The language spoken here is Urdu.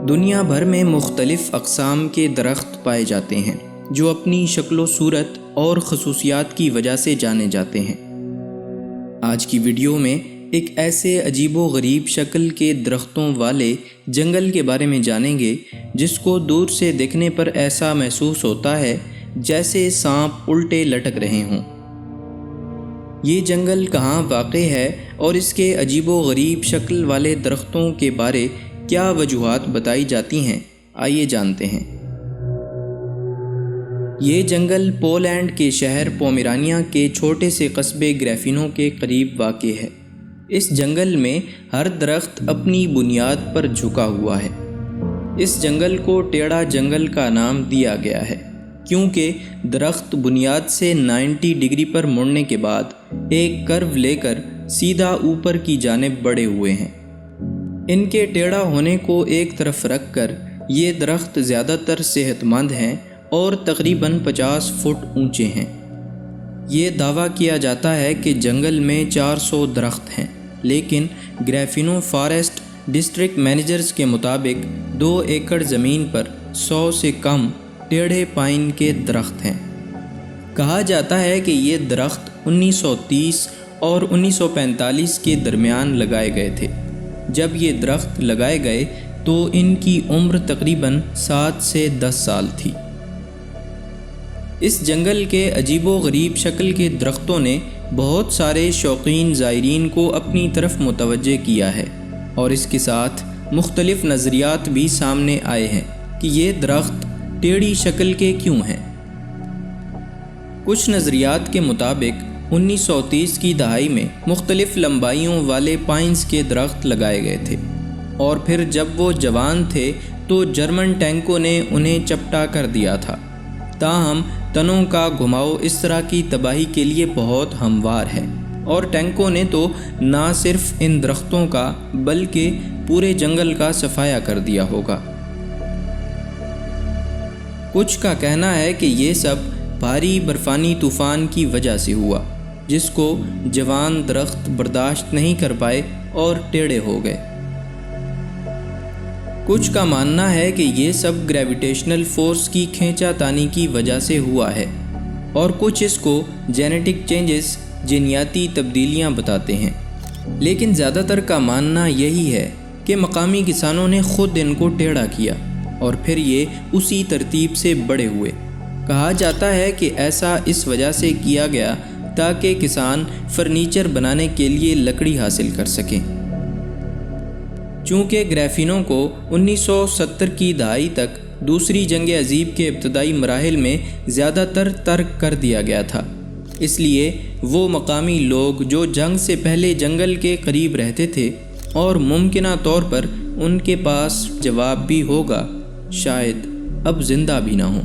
دنیا بھر میں مختلف اقسام کے درخت پائے جاتے ہیں جو اپنی شکل و صورت اور خصوصیات کی وجہ سے جانے جاتے ہیں۔ آج کی ویڈیو میں ایک ایسے عجیب و غریب شکل کے درختوں والے جنگل کے بارے میں جانیں گے جس کو دور سے دیکھنے پر ایسا محسوس ہوتا ہے جیسے سانپ الٹے لٹک رہے ہوں۔ یہ جنگل کہاں واقع ہے اور اس کے عجیب و غریب شکل والے درختوں کے بارے کیا وجوہات بتائی جاتی ہیں، آئیے جانتے ہیں۔ یہ جنگل پولینڈ کے شہر پومیرانیا کے چھوٹے سے قصبے گریفینو کے قریب واقع ہے۔ اس جنگل میں ہر درخت اپنی بنیاد پر جھکا ہوا ہے۔ اس جنگل کو ٹیڑھا جنگل کا نام دیا گیا ہے کیونکہ درخت بنیاد سے 90 ڈگری پر مڑنے کے بعد ایک کرو لے کر سیدھا اوپر کی جانب بڑھے ہوئے ہیں۔ ان کے ٹیڑھا ہونے کو ایک طرف رکھ کر یہ درخت زیادہ تر صحت مند ہیں اور تقریباً 50 فٹ اونچے ہیں۔ یہ دعویٰ کیا جاتا ہے کہ جنگل میں 400 درخت ہیں، لیکن گریفینو فارسٹ ڈسٹرکٹ مینیجرز کے مطابق 2 ایکڑ زمین پر 100 سے کم ٹیڑھے پائن کے درخت ہیں۔ کہا جاتا ہے کہ یہ درخت 1930 اور 1945 کے درمیان لگائے گئے تھے۔ جب یہ درخت لگائے گئے تو ان کی عمر تقریباً 7 سے 10 سال تھی۔ اس جنگل کے عجیب و غریب شکل کے درختوں نے بہت سارے شوقین زائرین کو اپنی طرف متوجہ کیا ہے، اور اس کے ساتھ مختلف نظریات بھی سامنے آئے ہیں کہ یہ درخت ٹیڑھی شکل کے کیوں ہیں۔ کچھ نظریات کے مطابق 1930 کی دہائی میں مختلف لمبائیوں والے پائنز کے درخت لگائے گئے تھے، اور پھر جب وہ جوان تھے تو جرمن ٹینکوں نے انہیں چپٹا کر دیا تھا۔ تاہم تنوں کا گھماؤ اس طرح کی تباہی کے لیے بہت ہموار ہے، اور ٹینکوں نے تو نہ صرف ان درختوں کا بلکہ پورے جنگل کا صفایا کر دیا ہوگا۔ کچھ کا کہنا ہے کہ یہ سب بھاری برفانی طوفان کی وجہ سے ہوا، جس کو جوان درخت برداشت نہیں کر پائے اور ٹیڑھے ہو گئے۔ کچھ کا ماننا ہے کہ یہ سب گریویٹیشنل فورس کی کھینچا تانی کی وجہ سے ہوا ہے، اور کچھ اس کو جینیٹک چینجز، جینیاتی تبدیلیاں بتاتے ہیں۔ لیکن زیادہ تر کا ماننا یہی ہے کہ مقامی کسانوں نے خود ان کو ٹیڑھا کیا اور پھر یہ اسی ترتیب سے بڑے ہوئے۔ کہا جاتا ہے کہ ایسا اس وجہ سے کیا گیا تاکہ کسان فرنیچر بنانے کے لیے لکڑی حاصل کر سکیں۔ چونکہ گریفینو کو 1970 کی دہائی تک دوسری جنگ عظیم کے ابتدائی مراحل میں زیادہ تر ترک کر دیا گیا تھا، اس لیے وہ مقامی لوگ جو جنگ سے پہلے جنگل کے قریب رہتے تھے اور ممکنہ طور پر ان کے پاس جواب بھی ہوگا، شاید اب زندہ بھی نہ ہوں۔